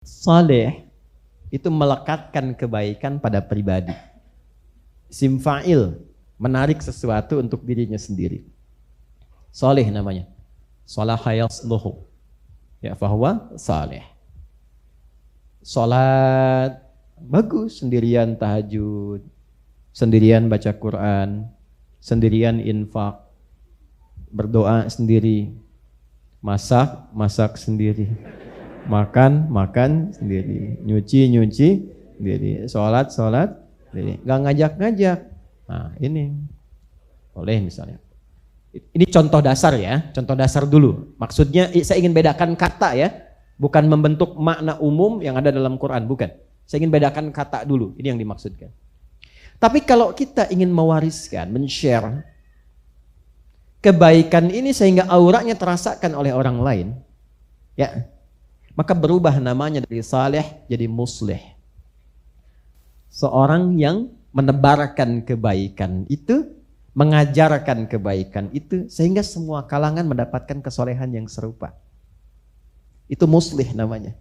Saleh itu melekatkan kebaikan pada pribadi. Isim fa'il, menarik sesuatu untuk dirinya sendiri. Saleh namanya. Salaha yasluhu. Ya, fahuwa saleh. Salat bagus, sendirian tahajud, sendirian baca Quran, sendirian infak, berdoa sendiri, masak sendiri, makan sendiri, nyuci sendiri, sholat sendiri, nggak ngajak. Nah ini boleh misalnya. Ini contoh dasar ya, contoh dasar dulu. Maksudnya saya ingin bedakan kata ya, bukan membentuk makna umum yang ada dalam Quran, bukan. Saya ingin bedakan kata dulu, ini yang dimaksudkan. Tapi kalau kita ingin mewariskan, men-share kebaikan ini sehingga auranya terasakan oleh orang lain, ya, maka berubah namanya dari saleh jadi muslih. Seorang yang menebarkan kebaikan itu, mengajarkan kebaikan itu, sehingga semua kalangan mendapatkan kesolehan yang serupa. Itu muslih namanya.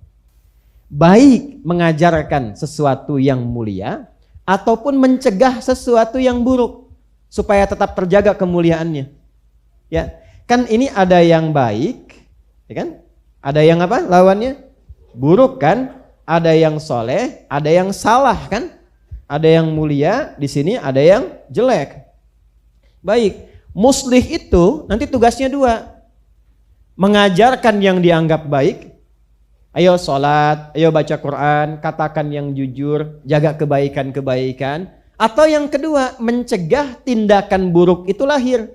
Baik mengajarkan sesuatu yang mulia, ataupun mencegah sesuatu yang buruk, supaya tetap terjaga kemuliaannya. Ya, kan ini ada yang baik, ya kan? Ada yang apa? Lawannya buruk kan? Ada yang soleh, ada yang salah kan? Ada yang mulia, di sini ada yang jelek. Baik, muslih itu nanti tugasnya dua. Mengajarkan yang dianggap baik. Ayo sholat, ayo baca Quran, katakan yang jujur, jaga kebaikan-kebaikan. Atau yang kedua, mencegah tindakan buruk itu lahir.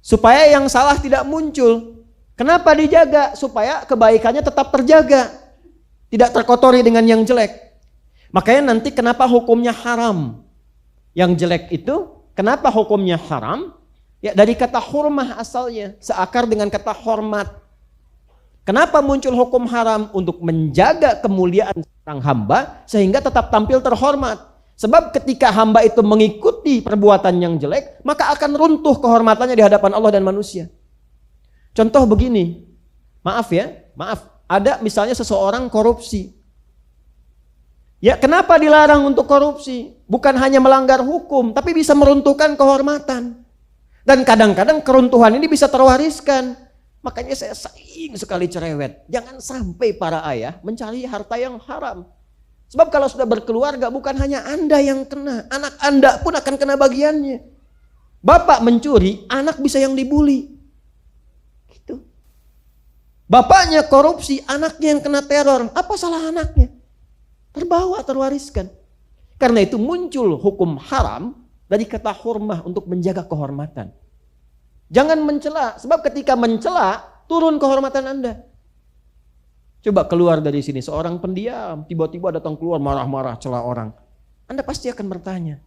Supaya yang salah tidak muncul. Kenapa dijaga? Supaya kebaikannya tetap terjaga. Tidak terkotori dengan yang jelek. Makanya nanti kenapa hukumnya haram? Yang jelek itu, kenapa hukumnya haram? Ya dari kata hurmah asalnya, seakar dengan kata hormat. Kenapa muncul hukum haram? Untuk menjaga kemuliaan seorang hamba sehingga tetap tampil terhormat. Sebab ketika hamba itu mengikuti perbuatan yang jelek, maka akan runtuh kehormatannya di hadapan Allah dan manusia. Contoh begini, maaf, ada misalnya seseorang korupsi. Ya kenapa dilarang untuk korupsi? Bukan hanya melanggar hukum, tapi bisa meruntuhkan kehormatan. Dan kadang-kadang keruntuhan ini bisa terwariskan. Makanya saya sering sekali cerewet. Jangan sampai para ayah mencari harta yang haram. Sebab kalau sudah berkeluarga bukan hanya Anda yang kena. Anak Anda pun akan kena bagiannya. Bapak mencuri, anak bisa yang dibully. Gitu. Bapaknya korupsi, anaknya yang kena teror. Apa salah anaknya? Terbawa, terwariskan. Karena itu muncul hukum haram dari kata hurmah untuk menjaga kehormatan. Jangan mencela, sebab ketika mencela turun kehormatan Anda. Coba keluar dari sini seorang pendiam, tiba-tiba datang keluar marah-marah cela orang. Anda pasti akan bertanya,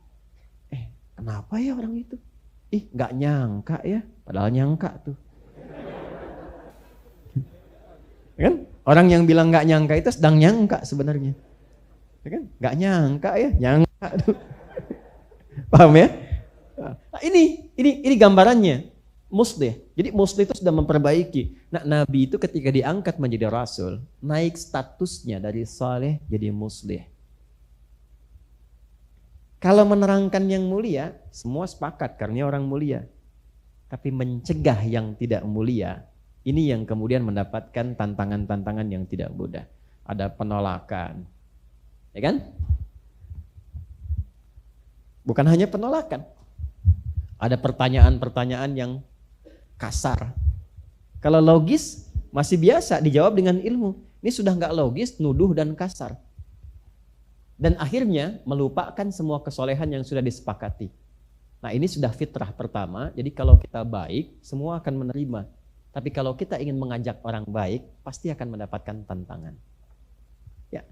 kenapa ya orang itu? Gak nyangka ya, padahal nyangka tuh. Kan? Orang yang bilang gak nyangka itu sedang nyangka sebenarnya. Ya kan? Gak nyangka ya, nyangka tuh. Paham ya? Nah, ini gambarannya. Muslih. Jadi muslih itu sudah memperbaiki. Nah, Nabi itu ketika diangkat menjadi rasul, naik statusnya dari saleh jadi muslih. Kalau menerangkan yang mulia, semua sepakat karena orang mulia. Tapi mencegah yang tidak mulia, ini yang kemudian mendapatkan tantangan-tantangan yang tidak mudah. Ada penolakan. Ya kan? Bukan hanya penolakan. Ada pertanyaan-pertanyaan yang kasar. Kalau logis masih biasa dijawab dengan ilmu. Ini sudah nggak logis, nuduh dan kasar. Dan akhirnya melupakan semua kesolehan yang sudah disepakati. Nah ini sudah fitrah pertama. Jadi kalau kita baik, semua akan menerima. Tapi kalau kita ingin mengajak orang baik, pasti akan mendapatkan tantangan. Ya,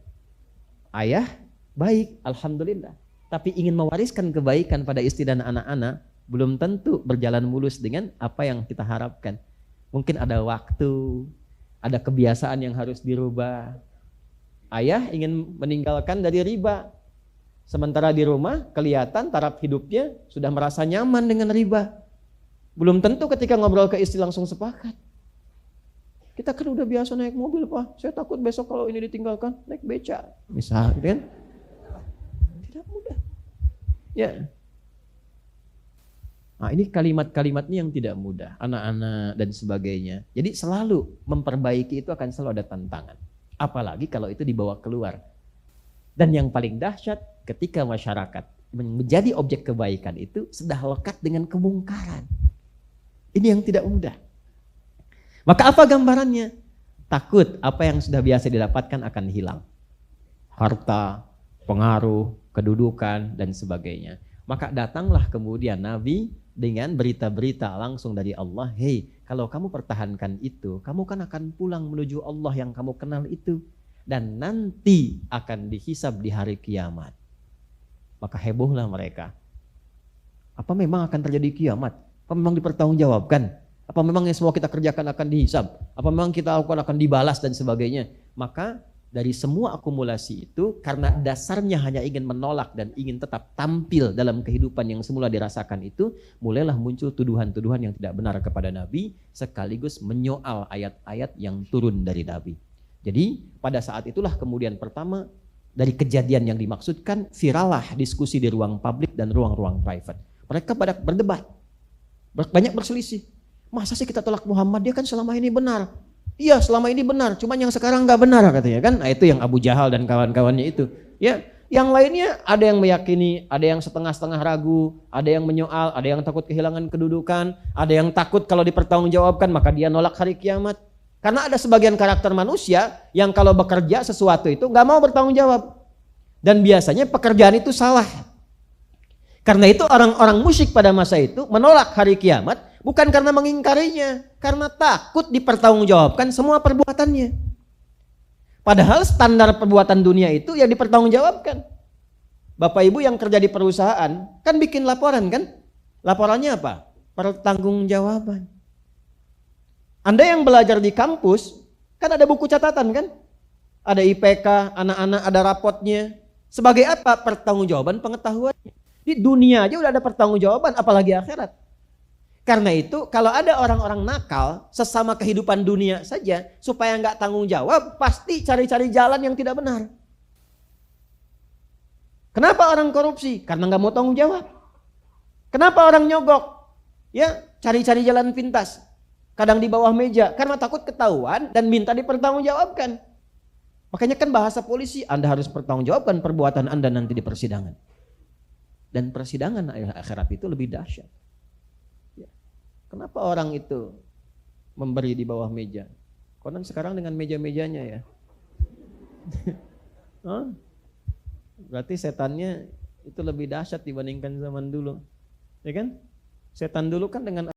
ayah baik, alhamdulillah. Tapi ingin mewariskan kebaikan pada istri dan anak-anak, belum tentu berjalan mulus dengan apa yang kita harapkan. Mungkin ada waktu, ada kebiasaan yang harus dirubah. Ayah ingin meninggalkan dari riba. Sementara di rumah kelihatan taraf hidupnya sudah merasa nyaman dengan riba. Belum tentu ketika ngobrol ke istri langsung sepakat. Kita kan udah biasa naik mobil, Pak. Saya takut besok kalau ini ditinggalkan naik beca. Misal, gitu kan? Tidak mudah. Ya. Nah, ini kalimat-kalimatnya yang tidak mudah. Anak-anak dan sebagainya. Jadi selalu memperbaiki itu akan selalu ada tantangan. Apalagi kalau itu dibawa keluar. Dan yang paling dahsyat ketika masyarakat menjadi objek kebaikan itu sudah lekat dengan kemungkaran. Ini yang tidak mudah. Maka apa gambarannya? Takut apa yang sudah biasa didapatkan akan hilang. Harta, pengaruh, kedudukan, dan sebagainya. Maka datanglah kemudian Nabi dengan berita-berita langsung dari Allah. Hei, kalau kamu pertahankan itu, kamu kan akan pulang menuju Allah yang kamu kenal itu. Dan nanti akan dihisab di hari kiamat. Maka hebohlah mereka. Apa memang akan terjadi kiamat? Apa memang dipertanggungjawabkan? Apa memang yang semua kita kerjakan akan dihisab? Apa memang kita lakukan akan dibalas dan sebagainya? Maka dari semua akumulasi itu, karena dasarnya hanya ingin menolak dan ingin tetap tampil dalam kehidupan yang semula dirasakan itu, mulailah muncul tuduhan-tuduhan yang tidak benar kepada Nabi, sekaligus menyoal ayat-ayat yang turun dari Nabi. Jadi pada saat itulah kemudian pertama dari kejadian yang dimaksudkan, virallah diskusi di ruang publik dan ruang-ruang private. Mereka pada berdebat, banyak berselisih. Masa sih kita tolak Muhammad, dia kan selama ini benar. Iya selama ini benar, cuman yang sekarang nggak benar katanya kan. Nah, itu yang Abu Jahal dan kawan-kawannya itu. Ya, yang lainnya ada yang meyakini, ada yang setengah-setengah ragu, ada yang menyoal, ada yang takut kehilangan kedudukan, ada yang takut kalau dipertanggungjawabkan maka dia nolak hari kiamat. Karena ada sebagian karakter manusia yang kalau bekerja sesuatu itu nggak mau bertanggung jawab. Dan biasanya pekerjaan itu salah. Karena itu orang-orang musyrik pada masa itu menolak hari kiamat. Bukan karena mengingkarinya, karena takut dipertanggungjawabkan semua perbuatannya. Padahal standar perbuatan dunia itu yang dipertanggungjawabkan. Bapak Ibu yang kerja di perusahaan kan bikin laporan kan? Laporannya apa? Pertanggungjawaban. Anda yang belajar di kampus kan ada buku catatan kan? Ada IPK, anak-anak ada rapotnya. Sebagai apa? Pertanggungjawaban pengetahuannya. Di dunia aja udah ada pertanggungjawaban, apalagi akhirat. Karena itu kalau ada orang-orang nakal sesama kehidupan dunia saja supaya nggak tanggung jawab pasti cari-cari jalan yang tidak benar. Kenapa orang korupsi? Karena nggak mau tanggung jawab. Kenapa orang nyogok? Ya cari-cari jalan pintas. Kadang di bawah meja karena takut ketahuan dan minta dipertanggungjawabkan. Makanya kan bahasa polisi, Anda harus pertanggungjawabkan perbuatan Anda nanti di persidangan. Dan persidangan akhirat itu lebih dahsyat. Kenapa orang itu memberi di bawah meja? Konon sekarang dengan meja-mejanya ya. Berarti setannya itu lebih dahsyat dibandingkan zaman dulu. Ya kan? Setan dulu kan dengan